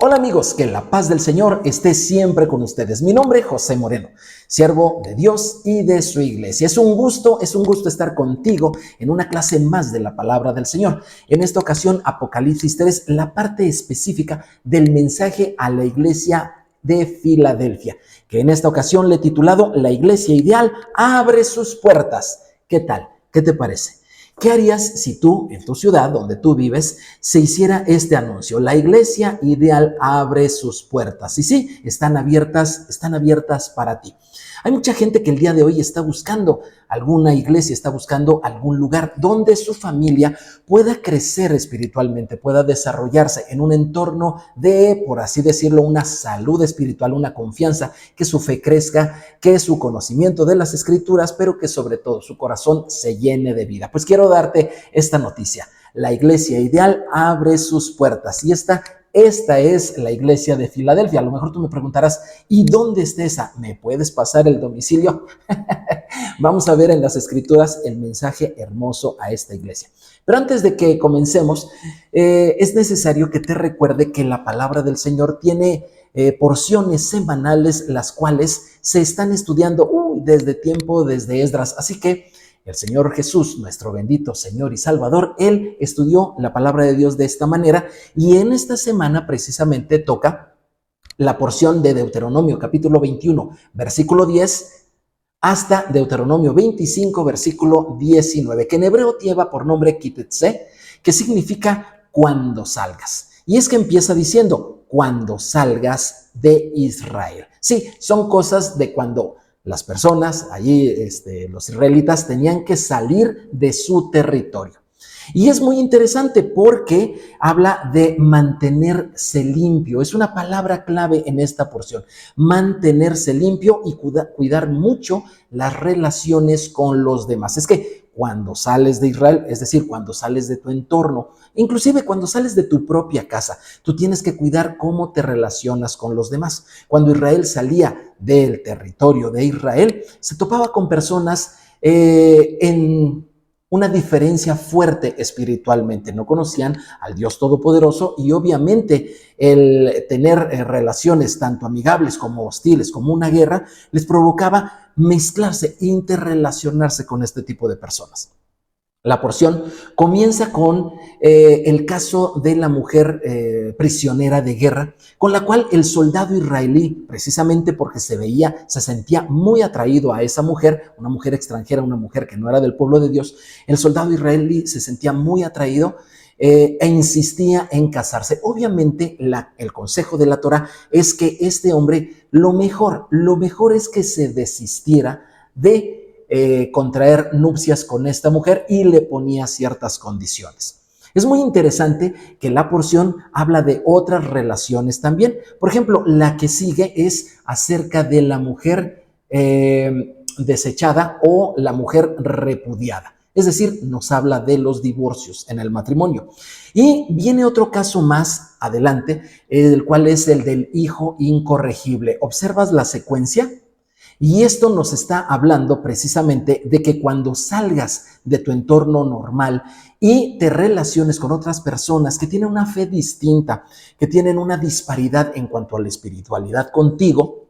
Hola amigos, que la paz del Señor esté siempre con ustedes. Mi nombre es José Moreno, siervo de Dios y de su iglesia. Es un gusto estar contigo en una clase más de la palabra del Señor. En esta ocasión, Apocalipsis 3, la parte específica del mensaje a la iglesia de Filadelfia, que en esta ocasión le he titulado La iglesia ideal abre sus puertas. ¿Qué tal? ¿Qué te parece? ¿Qué harías si tú, en tu ciudad donde tú vives, se hiciera este anuncio? La iglesia ideal abre sus puertas. Y sí, están abiertas para ti. Hay mucha gente que el día de hoy está buscando alguna iglesia, está buscando algún lugar donde su familia pueda crecer espiritualmente, pueda desarrollarse en un entorno de, por así decirlo, una salud espiritual, una confianza, que su fe crezca, que su conocimiento de las escrituras, pero que sobre todo su corazón se llene de vida. Pues quiero darte esta noticia. La iglesia ideal abre sus puertas y esta es la iglesia de Filadelfia. A lo mejor tú me preguntarás, ¿y dónde está esa? ¿Me puedes pasar el domicilio? Vamos a ver en las escrituras el mensaje hermoso a esta iglesia. Pero antes de que comencemos, es necesario que te recuerde que la palabra del Señor tiene porciones semanales, las cuales se están estudiando desde Esdras. Así que el Señor Jesús, nuestro bendito Señor y Salvador, Él estudió la palabra de Dios de esta manera y en esta semana precisamente toca la porción de Deuteronomio capítulo 21, versículo 10, hasta Deuteronomio 25, versículo 19, que en hebreo lleva por nombre Kitetse, que significa cuando salgas. Y es que empieza diciendo, cuando salgas de Israel. Sí, son cosas de cuando las personas, allí los israelitas, tenían que salir de su territorio. Y es muy interesante porque habla de mantenerse limpio. Es una palabra clave en esta porción. Mantenerse limpio y cuidar mucho las relaciones con los demás. Es que cuando sales de Israel, es decir, cuando sales de tu entorno, inclusive cuando sales de tu propia casa, tú tienes que cuidar cómo te relacionas con los demás. Cuando Israel salía del territorio de Israel, se topaba con personas en una diferencia fuerte espiritualmente. No conocían al Dios Todopoderoso y obviamente el tener relaciones tanto amigables como hostiles, como una guerra, les provocaba mezclarse, interrelacionarse con este tipo de personas. La porción comienza con el caso de la mujer prisionera de guerra, con la cual el soldado israelí, precisamente porque se sentía muy atraído a esa mujer, una mujer extranjera, una mujer que no era del pueblo de Dios, el soldado israelí se sentía muy atraído e insistía en casarse. Obviamente el consejo de la Torah es que este hombre, lo mejor es que se desistiera de contraer nupcias con esta mujer y le ponía ciertas condiciones. Es muy interesante que la porción habla de otras relaciones también. Por ejemplo, la que sigue es acerca de la mujer desechada o la mujer repudiada. Es decir, nos habla de los divorcios en el matrimonio. Y viene otro caso más adelante, el cual es el del hijo incorregible. ¿Observas la secuencia? Y esto nos está hablando precisamente de que cuando salgas de tu entorno normal y te relaciones con otras personas que tienen una fe distinta, que tienen una disparidad en cuanto a la espiritualidad contigo,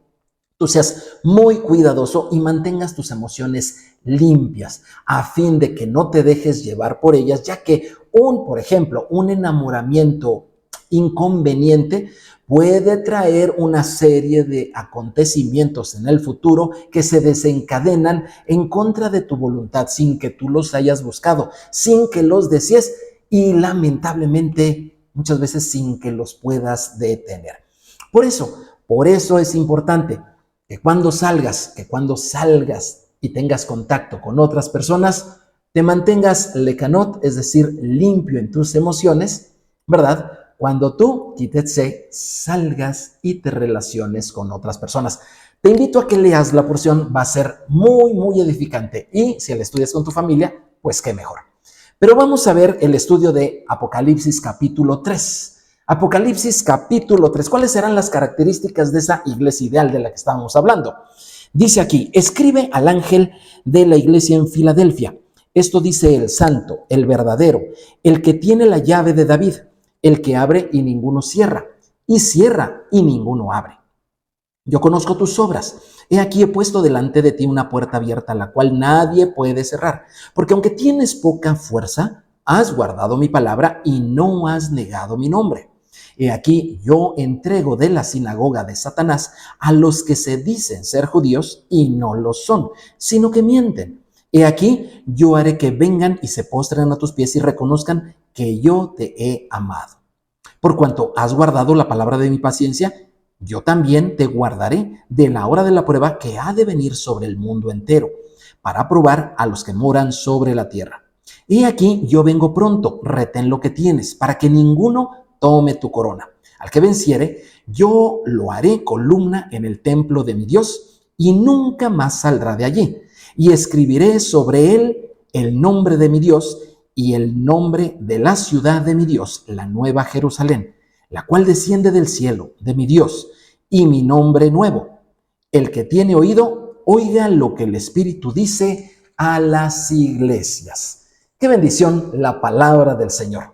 tú seas muy cuidadoso y mantengas tus emociones limpias a fin de que no te dejes llevar por ellas, ya que por ejemplo, un enamoramiento inconveniente puede traer una serie de acontecimientos en el futuro que se desencadenan en contra de tu voluntad sin que tú los hayas buscado, sin que los desees y lamentablemente muchas veces sin que los puedas detener. Por eso es importante que cuando salgas y tengas contacto con otras personas, te mantengas lecanot, es decir, limpio en tus emociones, ¿verdad? Cuando tú, kitetse, salgas y te relaciones con otras personas. Te invito a que leas la porción, va a ser muy, muy edificante. Y si la estudias con tu familia, pues qué mejor. Pero vamos a ver el estudio de Apocalipsis capítulo 3. Apocalipsis capítulo 3. ¿Cuáles serán las características de esa iglesia ideal de la que estábamos hablando? Dice aquí, escribe al ángel de la iglesia en Filadelfia. Esto dice el santo, el verdadero, el que tiene la llave de David, el que abre y ninguno cierra, y cierra y ninguno abre. Yo conozco tus obras. He aquí he puesto delante de ti una puerta abierta, la cual nadie puede cerrar. Porque aunque tienes poca fuerza, has guardado mi palabra y no has negado mi nombre. He aquí yo entrego de la sinagoga de Satanás a los que se dicen ser judíos y no lo son, sino que mienten. He aquí yo haré que vengan y se postren a tus pies y reconozcan que yo te he amado. Por cuanto has guardado la palabra de mi paciencia, yo también te guardaré de la hora de la prueba que ha de venir sobre el mundo entero, para probar a los que moran sobre la tierra. He aquí yo vengo pronto, retén lo que tienes, para que ninguno tome tu corona. Al que venciere, yo lo haré columna en el templo de mi Dios, y nunca más saldrá de allí. Y escribiré sobre él el nombre de mi Dios y el nombre de la ciudad de mi Dios, la nueva Jerusalén, la cual desciende del cielo, de mi Dios, y mi nombre nuevo. El que tiene oído, oiga lo que el Espíritu dice a las iglesias. Qué bendición la palabra del Señor.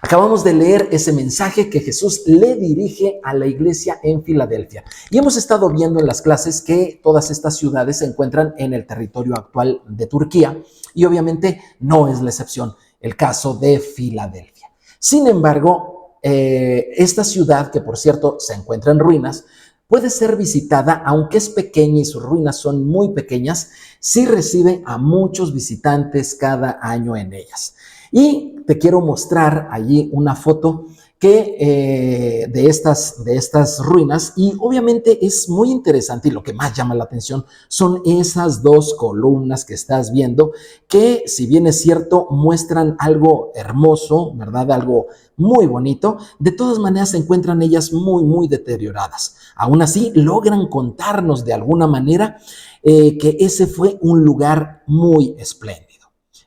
Acabamos de leer ese mensaje que Jesús le dirige a la iglesia en Filadelfia. Y hemos estado viendo en las clases que todas estas ciudades se encuentran en el territorio actual de Turquía. Y obviamente no es la excepción el caso de Filadelfia. Sin embargo, esta ciudad, que por cierto se encuentra en ruinas, puede ser visitada, aunque es pequeña y sus ruinas son muy pequeñas, sí recibe a muchos visitantes cada año en ellas. Y te quiero mostrar allí una foto de estas ruinas, y obviamente es muy interesante, y lo que más llama la atención son esas dos columnas que estás viendo, que si bien es cierto muestran algo hermoso, ¿verdad? Algo muy bonito, de todas maneras se encuentran ellas muy deterioradas. Aún así logran contarnos de alguna manera que ese fue un lugar muy espléndido.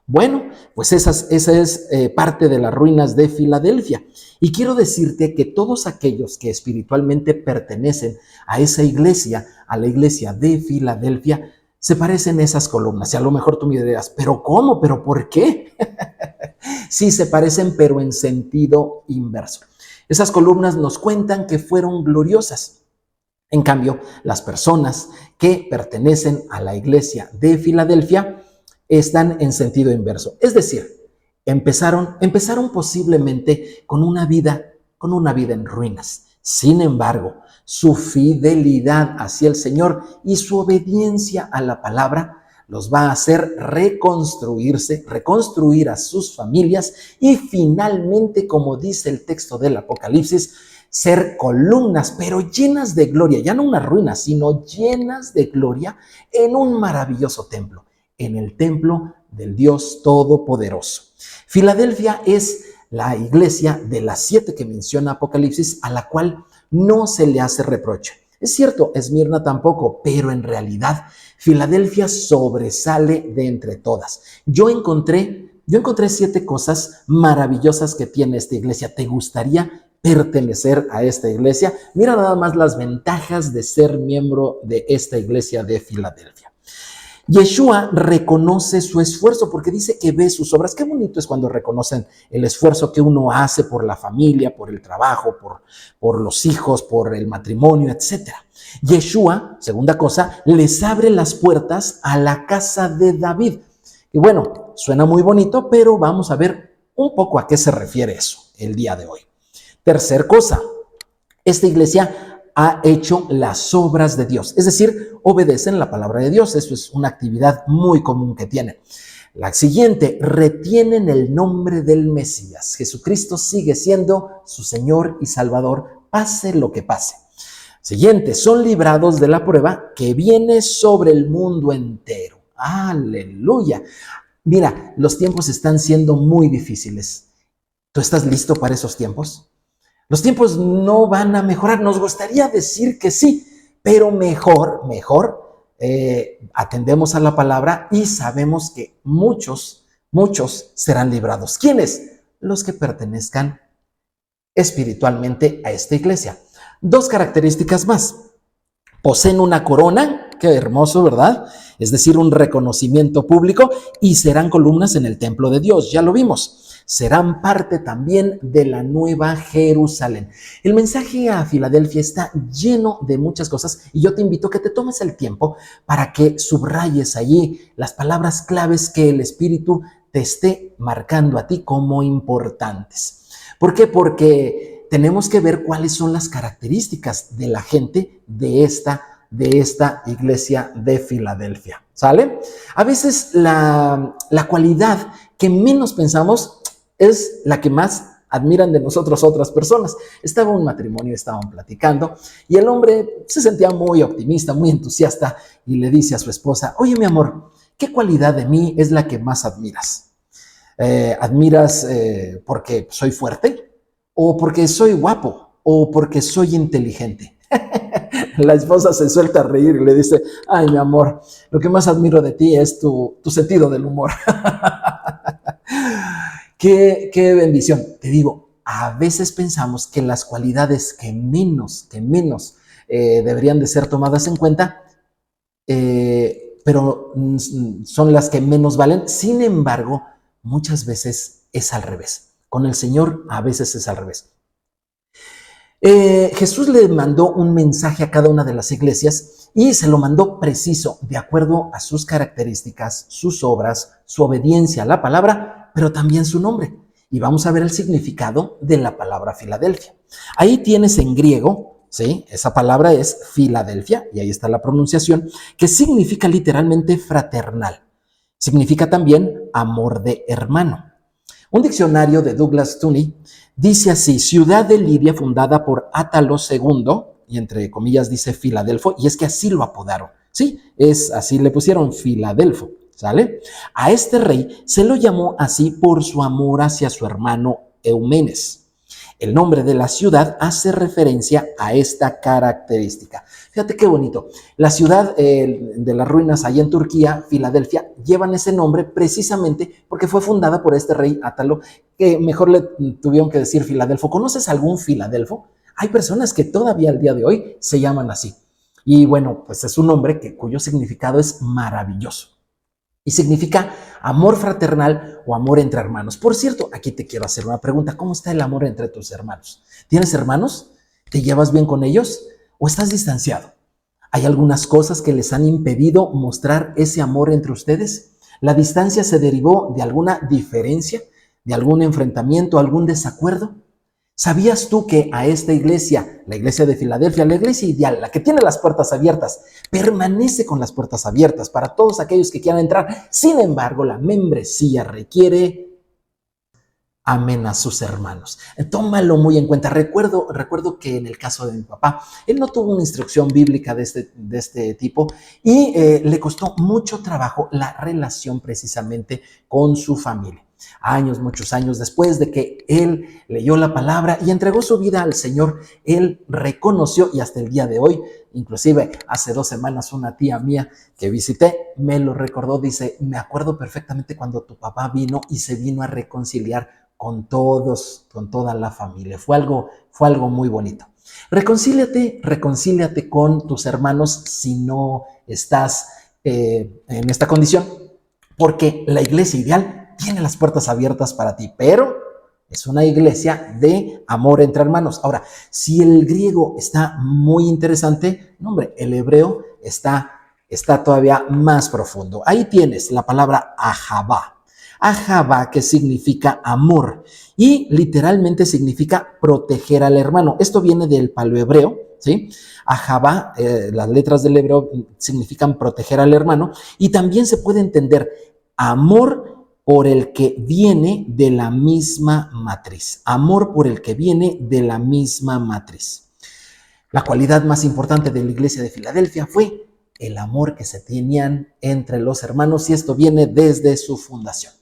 Bueno, pues esa es parte de las ruinas de Filadelfia. Y quiero decirte que todos aquellos que espiritualmente pertenecen a esa iglesia, a la iglesia de Filadelfia, se parecen a esas columnas. Y a lo mejor tú me dirás, ¿pero cómo? ¿Pero por qué? Sí, se parecen, pero en sentido inverso. Esas columnas nos cuentan que fueron gloriosas. En cambio, las personas que pertenecen a la iglesia de Filadelfia están en sentido inverso. Es decir, empezaron posiblemente con una vida en ruinas. Sin embargo, su fidelidad hacia el Señor y su obediencia a la palabra los va a hacer reconstruir a sus familias y finalmente, como dice el texto del Apocalipsis, ser columnas, pero llenas de gloria, ya no una ruina, sino llenas de gloria en un maravilloso templo, en el templo del Dios Todopoderoso. Filadelfia es la iglesia de las 7 que menciona Apocalipsis, a la cual no se le hace reproche. Es cierto, Esmirna tampoco, pero en realidad Filadelfia sobresale de entre todas. Yo encontré 7 cosas maravillosas que tiene esta iglesia. ¿Te gustaría pertenecer a esta iglesia? Mira nada más las ventajas de ser miembro de esta iglesia de Filadelfia. Yeshua reconoce su esfuerzo porque dice que ve sus obras. Qué bonito es cuando reconocen el esfuerzo que uno hace por la familia, por el trabajo, por los hijos, por el matrimonio, etc. Yeshua, segunda cosa, les abre las puertas a la casa de David. Y bueno, suena muy bonito, pero vamos a ver un poco a qué se refiere eso el día de hoy. Tercer cosa, esta iglesia ha hecho las obras de Dios, es decir, obedecen la palabra de Dios. Eso es una actividad muy común que tienen. La siguiente, retienen el nombre del Mesías. Jesucristo sigue siendo su Señor y Salvador, pase lo que pase. Siguiente, son librados de la prueba que viene sobre el mundo entero. ¡Aleluya! Mira, los tiempos están siendo muy difíciles. ¿Tú estás listo para esos tiempos? Los tiempos no van a mejorar. Nos gustaría decir que sí, pero mejor atendemos a la palabra y sabemos que muchos serán librados. ¿Quiénes? Los que pertenezcan espiritualmente a esta iglesia. 2 características más. Poseen una corona, qué hermoso, ¿verdad? Es decir, un reconocimiento público, y serán columnas en el templo de Dios, ya lo vimos. Serán parte también de la nueva Jerusalén. El mensaje a Filadelfia está lleno de muchas cosas y yo te invito a que te tomes el tiempo para que subrayes allí las palabras claves que el Espíritu te esté marcando a ti como importantes. ¿Por qué? Porque tenemos que ver cuáles son las características de la gente de esta iglesia de Filadelfia, ¿sale? A veces la cualidad que menos pensamos es la que más admiran de nosotros otras personas. Estaba un matrimonio, estaban platicando y el hombre se sentía muy optimista, muy entusiasta y le dice a su esposa: oye, mi amor, ¿qué cualidad de mí es la que más admiras? ¿Admiras porque soy fuerte? ¿O porque soy guapo? ¿O porque soy inteligente? La esposa se suelta a reír y le dice: ay, mi amor, lo que más admiro de ti es tu sentido del humor. Qué bendición. Te digo, a veces pensamos que las cualidades que menos deberían de ser tomadas en cuenta, pero son las que menos valen. Sin embargo, muchas veces es al revés. Con el Señor a veces es al revés. Jesús le mandó un mensaje a cada una de las iglesias y se lo mandó preciso, de acuerdo a sus características, sus obras, su obediencia a la palabra, pero también su nombre. Y vamos a ver el significado de la palabra Filadelfia. Ahí tienes en griego, ¿sí? Esa palabra es Filadelfia, y ahí está la pronunciación, que significa literalmente fraternal. Significa también amor de hermano. Un diccionario de Douglas Tunney dice así: ciudad de Lidia fundada por Átalo II, y entre comillas dice Filadelfo, y es que así lo apodaron, ¿sí? Así le pusieron Filadelfo, ¿sale? A este rey se lo llamó así por su amor hacia su hermano Eumenes. El nombre de la ciudad hace referencia a esta característica. Fíjate qué bonito. La ciudad de las ruinas allá en Turquía, Filadelfia, llevan ese nombre precisamente porque fue fundada por este rey Átalo, que mejor le tuvieron que decir Filadelfo. ¿Conoces algún Filadelfo? Hay personas que todavía al día de hoy se llaman así. Y bueno, pues es un nombre cuyo significado es maravilloso. Y significa amor fraternal o amor entre hermanos. Por cierto, aquí te quiero hacer una pregunta. ¿Cómo está el amor entre tus hermanos? ¿Tienes hermanos? ¿Te llevas bien con ellos? ¿O estás distanciado? ¿Hay algunas cosas que les han impedido mostrar ese amor entre ustedes? ¿La distancia se derivó de alguna diferencia, de algún enfrentamiento, algún desacuerdo? ¿Sabías tú que a esta iglesia, la iglesia de Filadelfia, la iglesia ideal, la que tiene las puertas abiertas, permanece con las puertas abiertas para todos aquellos que quieran entrar? Sin embargo, la membresía requiere amen a sus hermanos. Tómalo muy en cuenta. Recuerdo que en el caso de mi papá, él no tuvo una instrucción bíblica de este tipo y le costó mucho trabajo la relación precisamente con su familia. Muchos años después de que él leyó la palabra y entregó su vida al Señor, él reconoció, y hasta el día de hoy, inclusive hace 2 semanas una tía mía que visité me lo recordó, dice: me acuerdo perfectamente cuando tu papá vino y se vino a reconciliar con todos, con toda la familia. Fue algo muy bonito. Reconcíliate con tus hermanos si no estás en esta condición, porque la iglesia ideal tiene las puertas abiertas para ti, pero es una iglesia de amor entre hermanos. Ahora, si el griego está muy interesante, no, hombre, el hebreo está todavía más profundo. Ahí tienes la palabra ahabá. Ahabá, que significa amor y literalmente significa proteger al hermano. Esto viene del paleohebreo, ¿sí? Ahabá, las letras del hebreo significan proteger al hermano, y también se puede entender amor por el que viene de la misma matriz. Amor por el que viene de la misma matriz. La cualidad más importante de la iglesia de Filadelfia fue el amor que se tenían entre los hermanos, y esto viene desde su fundación.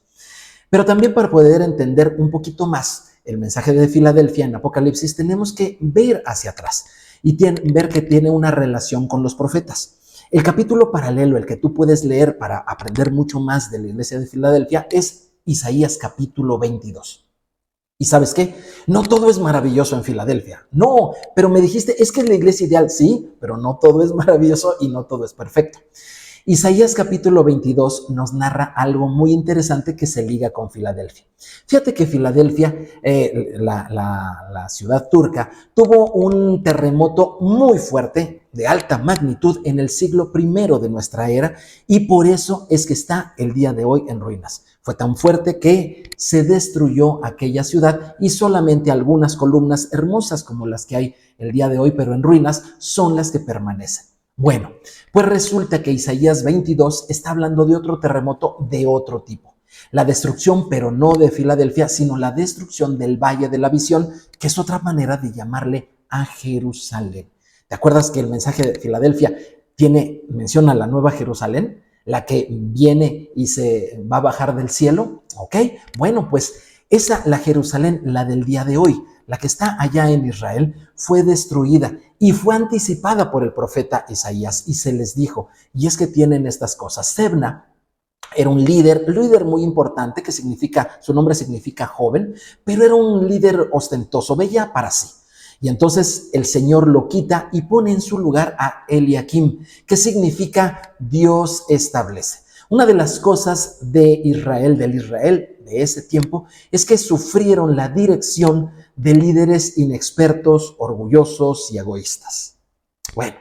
Pero también, para poder entender un poquito más el mensaje de Filadelfia en Apocalipsis, tenemos que ver hacia atrás y ver que tiene una relación con los profetas. El capítulo paralelo, el que tú puedes leer para aprender mucho más de la iglesia de Filadelfia, es Isaías capítulo 22. ¿Y sabes qué? No todo es maravilloso en Filadelfia. No, pero me dijiste, es que es la iglesia ideal. Sí, pero no todo es maravilloso y no todo es perfecto. Isaías capítulo 22 nos narra algo muy interesante que se liga con Filadelfia. Fíjate que Filadelfia, la ciudad turca, tuvo un terremoto muy fuerte, de alta magnitud, en el siglo I de nuestra era, y por eso es que está el día de hoy en ruinas. Fue tan fuerte que se destruyó aquella ciudad y solamente algunas columnas hermosas como las que hay el día de hoy, pero en ruinas, son las que permanecen. Bueno, pues resulta que Isaías 22 está hablando de otro terremoto de otro tipo. La destrucción, pero no de Filadelfia, sino la destrucción del Valle de la Visión, que es otra manera de llamarle a Jerusalén. ¿Te acuerdas que el mensaje de Filadelfia menciona la nueva Jerusalén? La que viene y se va a bajar del cielo, ¿ok? Bueno, pues la Jerusalén, la del día de hoy, la que está allá en Israel, fue destruida y fue anticipada por el profeta Isaías y se les dijo, y es que tienen estas cosas. Sebna era un líder muy importante que su nombre significa joven, pero era un líder ostentoso, veía para sí. Y entonces el Señor lo quita y pone en su lugar a Eliakim, que significa Dios establece. Una de las cosas del Israel de ese tiempo, es que sufrieron la dirección de líderes inexpertos, orgullosos y egoístas. Bueno,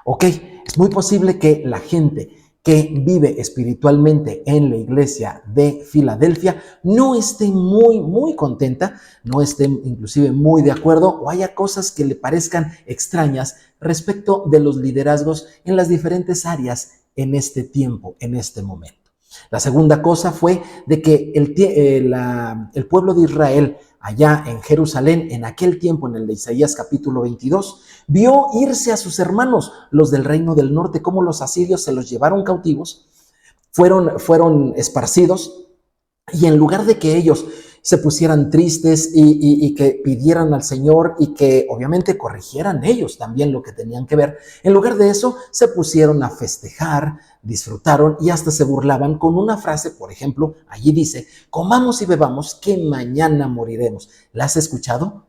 ok, es muy posible que la gente que vive espiritualmente en la iglesia de Filadelfia no esté muy contenta, no esté inclusive muy de acuerdo o haya cosas que le parezcan extrañas respecto de los liderazgos en las diferentes áreas en este tiempo, en este momento. La segunda cosa fue de que el pueblo de Israel allá en Jerusalén, en aquel tiempo, en el de Isaías capítulo 22, vio irse a sus hermanos, los del reino del norte, como los asirios se los llevaron cautivos, fueron esparcidos, y en lugar de que ellos se pusieran tristes y que pidieran al Señor y que obviamente corrigieran ellos también lo que tenían que ver, en lugar de eso se pusieron a festejar, disfrutaron y hasta se burlaban con una frase, por ejemplo, allí dice, comamos y bebamos que mañana moriremos. ¿La has escuchado?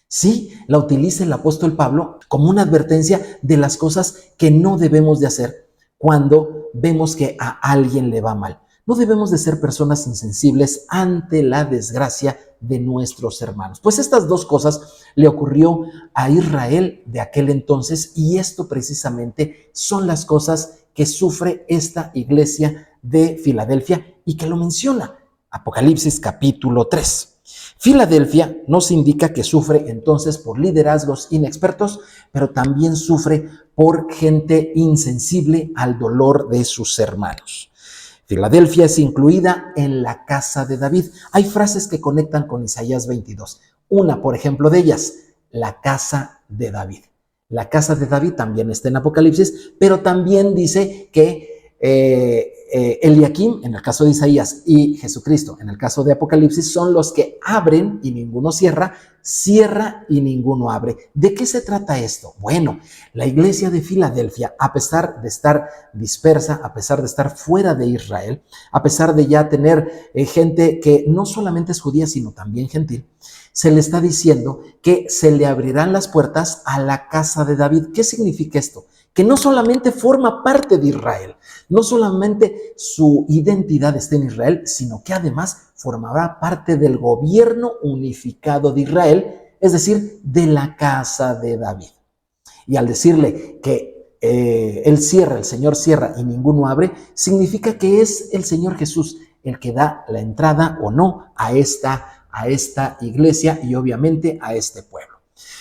Sí, la utiliza el apóstol Pablo como una advertencia de las cosas que no debemos de hacer cuando vemos que a alguien le va mal. No debemos de ser personas insensibles ante la desgracia de nuestros hermanos. Pues estas dos cosas le ocurrió a Israel de aquel entonces y esto precisamente son las cosas que sufre esta iglesia de Filadelfia y que lo menciona Apocalipsis capítulo 3. Filadelfia nos indica que sufre entonces por liderazgos inexpertos, pero también sufre por gente insensible al dolor de sus hermanos. Filadelfia es incluida en la casa de David. Hay frases que conectan con Isaías 22. Una, por ejemplo, de ellas, la casa de David. La casa de David también está en Apocalipsis, pero también dice que Eliakim, en el caso de Isaías, y Jesucristo, en el caso de Apocalipsis, son los que abren y ninguno cierra, cierra y ninguno abre. ¿De qué se trata esto? Bueno, la iglesia de Filadelfia, a pesar de estar dispersa, a pesar de estar fuera de Israel, a pesar de ya tener gente que no solamente es judía, sino también gentil, se le está diciendo que se le abrirán las puertas a la casa de David. ¿Qué significa esto? Que no solamente forma parte de Israel, no solamente su identidad está en Israel, sino que además formará parte del gobierno unificado de Israel, es decir, de la casa de David. Y al decirle que él cierra, el Señor cierra y ninguno abre, significa que es el Señor Jesús el que da la entrada o no a esta iglesia y obviamente a este pueblo.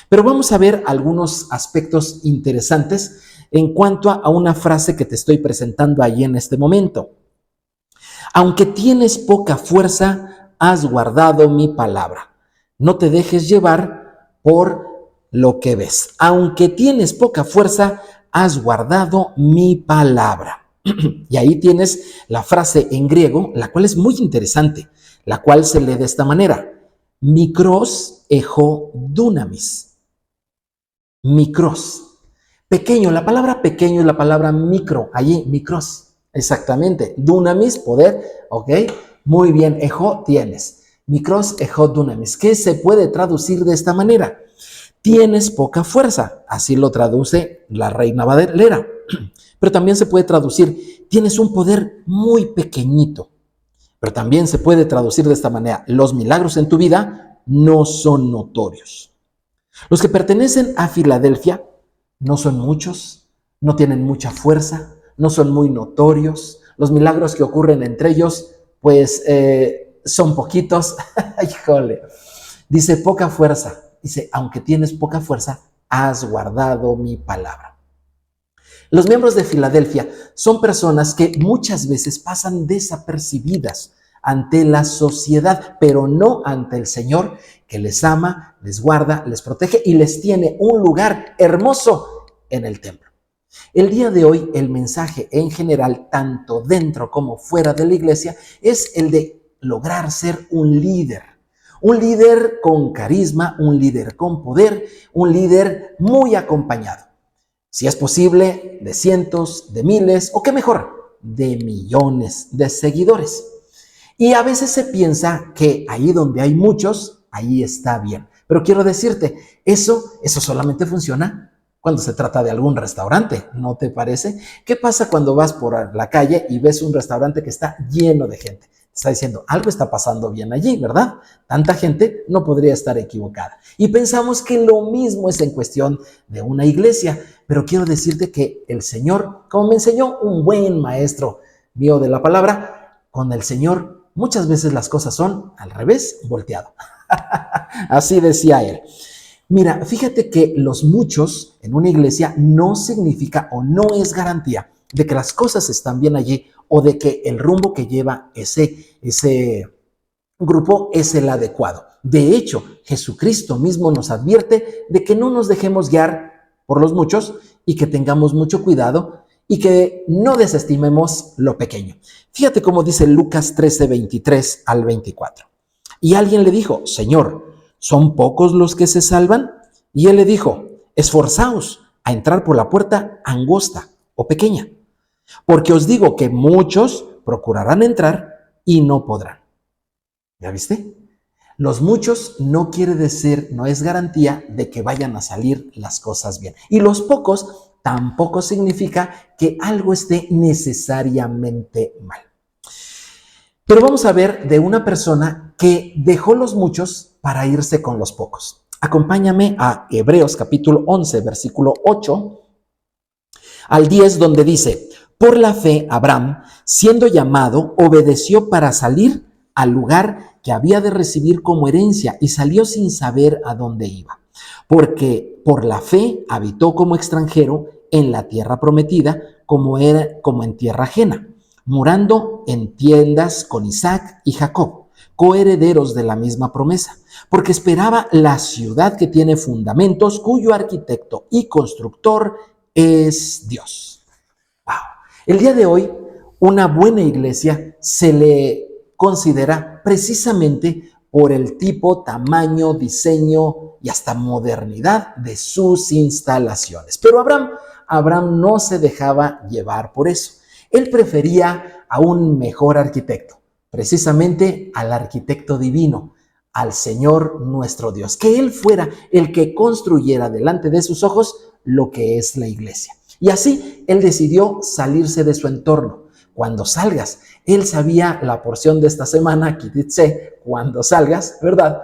Pero vamos a ver algunos aspectos interesantes en cuanto a una frase que te estoy presentando ahí en este momento. Aunque tienes poca fuerza, has guardado mi palabra. No te dejes llevar por lo que ves. Aunque tienes poca fuerza, has guardado mi palabra. Y ahí tienes la frase en griego, la cual es muy interesante, la cual se lee de esta manera. Mikros ejo dunamis. Mikros. Pequeño, la palabra pequeño es la palabra micro, allí, mikros, exactamente. Dunamis, poder, ok, muy bien, ejo, tienes. Mikros ejod dunamis, que se puede traducir de esta manera. Tienes poca fuerza, así lo traduce la Reina Valera. Pero también se puede traducir, tienes un poder muy pequeñito. Pero también se puede traducir de esta manera, los milagros en tu vida no son notorios. Los que pertenecen a Filadelfia no son muchos, no tienen mucha fuerza, no son muy notorios. Los milagros que ocurren entre ellos, pues son poquitos. Híjole, dice poca fuerza. Dice, aunque tienes poca fuerza, has guardado mi palabra. Los miembros de Filadelfia son personas que muchas veces pasan desapercibidas ante la sociedad, pero no ante el Señor, que les ama, les guarda, les protege y les tiene un lugar hermoso en el templo. El día de hoy, el mensaje en general, tanto dentro como fuera de la iglesia, es el de lograr ser un líder con carisma, un líder con poder, un líder muy acompañado. Si es posible, de cientos, de miles, o qué mejor, de millones de seguidores. Y a veces se piensa que ahí donde hay muchos, ahí está bien. Pero quiero decirte, eso solamente funciona cuando se trata de algún restaurante, ¿no te parece? ¿Qué pasa cuando vas por la calle y ves un restaurante que está lleno de gente? Está diciendo, algo está pasando bien allí, ¿verdad? Tanta gente no podría estar equivocada. Y pensamos que lo mismo es en cuestión de una iglesia, pero quiero decirte que el Señor, como me enseñó un buen maestro mío de la palabra, con el Señor muchas veces las cosas son al revés, volteado. Así decía él. Mira, fíjate que los muchos en una iglesia no significa o no es garantía de que las cosas están bien allí o de que el rumbo que lleva ese grupo es el adecuado. De hecho, Jesucristo mismo nos advierte de que no nos dejemos guiar por los muchos y que tengamos mucho cuidado y que no desestimemos lo pequeño. Fíjate cómo dice Lucas 13, 23 al 24. Y alguien le dijo, Señor, ¿son pocos los que se salvan? Y él le dijo, esforzaos a entrar por la puerta angosta o pequeña, porque os digo que muchos procurarán entrar y no podrán. ¿Ya viste? Los muchos no quiere decir, no es garantía de que vayan a salir las cosas bien. Y los pocos tampoco significa que algo esté necesariamente mal. Pero vamos a ver de una persona que dejó los muchos para irse con los pocos. Acompáñame a Hebreos capítulo 11, versículo 8 al 10, donde dice, por la fe Abraham, siendo llamado, obedeció para salir al lugar que había de recibir como herencia y salió sin saber a dónde iba. Porque por la fe habitó como extranjero en la tierra prometida, como en tierra ajena, morando en tiendas con Isaac y Jacob, coherederos de la misma promesa, porque esperaba la ciudad que tiene fundamentos, cuyo arquitecto y constructor es Dios. Wow. El día de hoy, una buena iglesia se le considera precisamente por el tipo, tamaño, diseño y hasta modernidad de sus instalaciones. Pero Abraham no se dejaba llevar por eso. Él prefería a un mejor arquitecto, precisamente al arquitecto divino, al Señor nuestro Dios, que Él fuera el que construyera delante de sus ojos lo que es la iglesia. Y así Él decidió salirse de su entorno. Cuando salgas, Él sabía la porción de esta semana, cuando salgas, ¿verdad?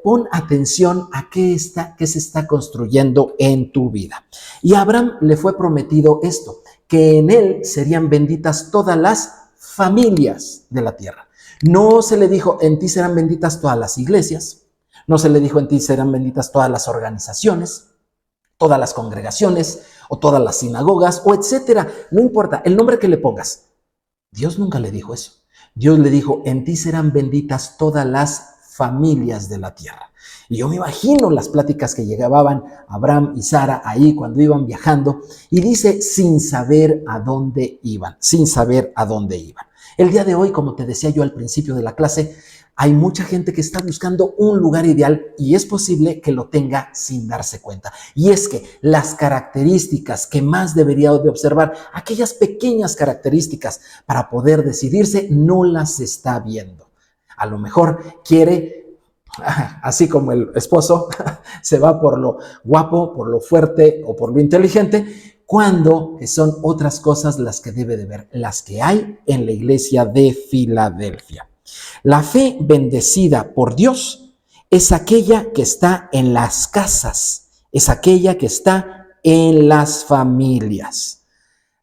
Pon atención a qué se está construyendo en tu vida. Y a Abraham le fue prometido esto, que en él serían benditas todas las familias de la tierra. No se le dijo, en ti serán benditas todas las iglesias, no se le dijo, en ti serán benditas todas las organizaciones, todas las congregaciones, o todas las sinagogas, o etcétera. No importa, el nombre que le pongas. Dios nunca le dijo eso. Dios le dijo, en ti serán benditas todas las familias de la tierra. Y yo me imagino las pláticas que llegaban Abraham y Sara ahí cuando iban viajando, y dice, sin saber a dónde iban, sin saber a dónde iban. El día de hoy, como te decía yo al principio de la clase, hay mucha gente que está buscando un lugar ideal y es posible que lo tenga sin darse cuenta. Y es que las características que más debería de observar, aquellas pequeñas características para poder decidirse, no las está viendo. A lo mejor quiere, así como el esposo se va por lo guapo, por lo fuerte o por lo inteligente, cuando son otras cosas las que debe de ver, las que hay en la iglesia de Filadelfia. La fe bendecida por Dios es aquella que está en las casas, es aquella que está en las familias.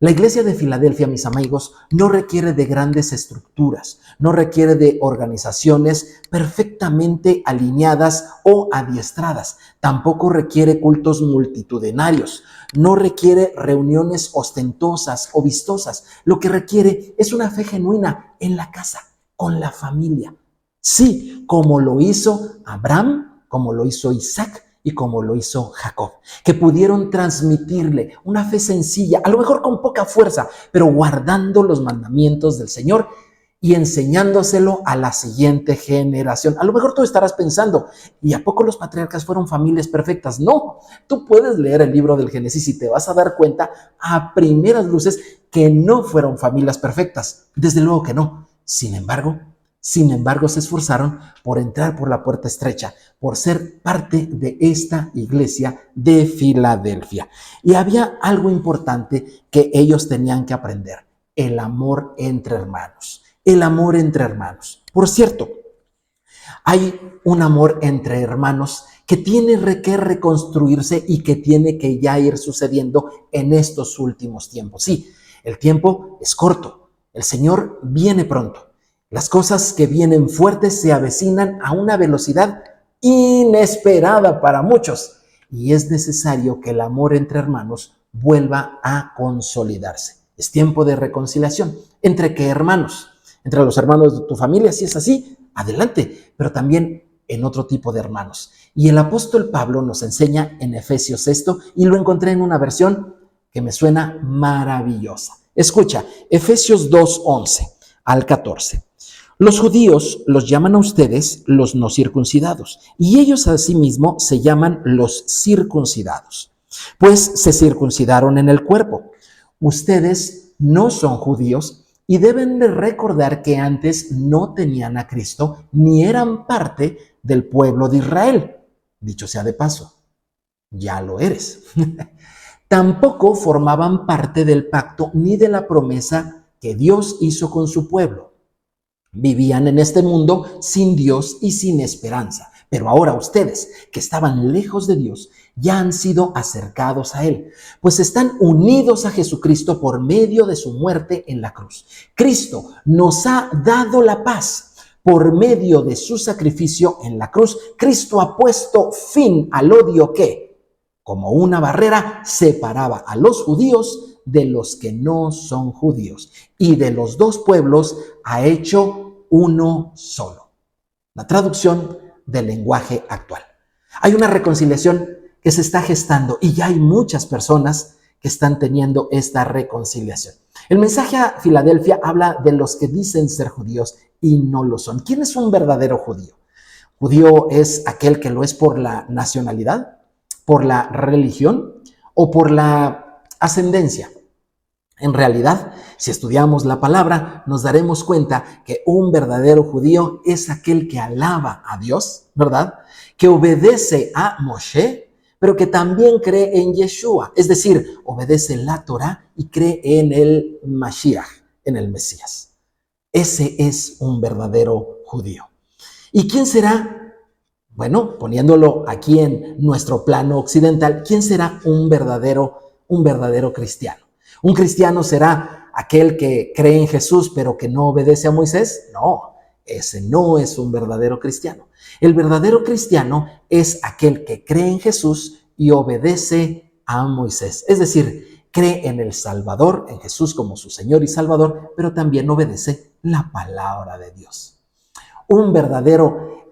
La iglesia de Filadelfia, mis amigos, no requiere de grandes estructuras, no requiere de organizaciones perfectamente alineadas o adiestradas, tampoco requiere cultos multitudinarios, no requiere reuniones ostentosas o vistosas. Lo que requiere es una fe genuina en la casa, con la familia. Sí, como lo hizo Abraham, como lo hizo Isaac, y como lo hizo Jacob, que pudieron transmitirle una fe sencilla, a lo mejor con poca fuerza, pero guardando los mandamientos del Señor y enseñándoselo a la siguiente generación. A lo mejor tú estarás pensando, ¿y a poco los patriarcas fueron familias perfectas? No, tú puedes leer el libro del Génesis y te vas a dar cuenta a primeras luces que no fueron familias perfectas. Desde luego que no. Sin embargo, se esforzaron por entrar por la puerta estrecha, por ser parte de esta iglesia de Filadelfia. Y había algo importante que ellos tenían que aprender: el amor entre hermanos. El amor entre hermanos. Por cierto, hay un amor entre hermanos que tiene que reconstruirse y que tiene que ya ir sucediendo en estos últimos tiempos. Sí, el tiempo es corto. El Señor viene pronto. Las cosas que vienen fuertes se avecinan a una velocidad inesperada para muchos, y es necesario que el amor entre hermanos vuelva a consolidarse. Es tiempo de reconciliación. ¿Entre qué hermanos? Entre los hermanos de tu familia, si es así, adelante, pero también en otro tipo de hermanos. Y el apóstol Pablo nos enseña en Efesios esto, y lo encontré en una versión que me suena maravillosa. Escucha, Efesios 2:11 al 14. Los judíos los llaman a ustedes los no circuncidados, y ellos asimismo se llaman los circuncidados, pues se circuncidaron en el cuerpo. Ustedes no son judíos y deben de recordar que antes no tenían a Cristo ni eran parte del pueblo de Israel. Dicho sea de paso, ya lo eres. Tampoco formaban parte del pacto ni de la promesa que Dios hizo con su pueblo. Vivían en este mundo sin Dios y sin esperanza. Pero ahora ustedes, que estaban lejos de Dios, ya han sido acercados a Él, pues están unidos a Jesucristo por medio de su muerte en la cruz. Cristo nos ha dado la paz. Por medio de su sacrificio en la cruz, Cristo ha puesto fin al odio que, como una barrera, separaba a los judíos de los que no son judíos, y de los dos pueblos ha hecho uno solo. La traducción del lenguaje actual. Hay una reconciliación que se está gestando y ya hay muchas personas que están teniendo esta reconciliación. El mensaje a Filadelfia habla de los que dicen ser judíos y no lo son. ¿Quién es un verdadero judío? ¿Judío es aquel que lo es por la nacionalidad, por la religión o por la ascendencia? En realidad, si estudiamos la palabra, nos daremos cuenta que un verdadero judío es aquel que alaba a Dios, ¿verdad? Que obedece a Moshe, pero que también cree en Yeshua, es decir, obedece la Torah y cree en el Mashiach, en el Mesías. Ese es un verdadero judío. ¿Y quién será? Bueno, poniéndolo aquí en nuestro plano occidental, ¿quién será un verdadero cristiano? ¿Un cristiano será aquel que cree en Jesús pero que no obedece a Moisés? No, ese no es un verdadero cristiano. El verdadero cristiano es aquel que cree en Jesús y obedece a Moisés. Es decir, cree en el Salvador, en Jesús como su Señor y Salvador, pero también obedece la palabra de Dios. Un verdadero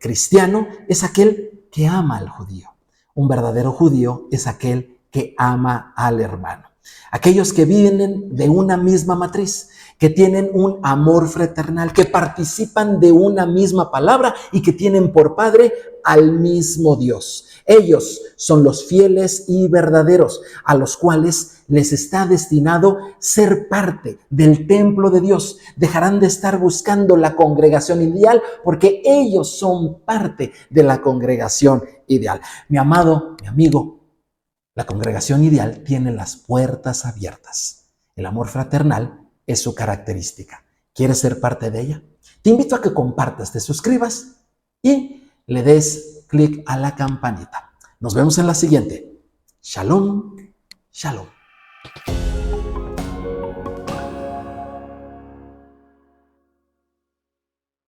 cristiano es aquel que ama al judío. Un verdadero judío es aquel que ama al hermano. Aquellos que vienen de una misma matriz, que tienen un amor fraternal, que participan de una misma palabra y que tienen por Padre al mismo Dios. Ellos son los fieles y verdaderos, a los cuales les está destinado ser parte del templo de Dios. Dejarán de estar buscando la congregación ideal porque ellos son parte de la congregación ideal. Mi amado, mi amigo, la congregación ideal tiene las puertas abiertas. El amor fraternal es su característica. ¿Quieres ser parte de ella? Te invito a que compartas, te suscribas y le des clic a la campanita. Nos vemos en la siguiente. Shalom, shalom.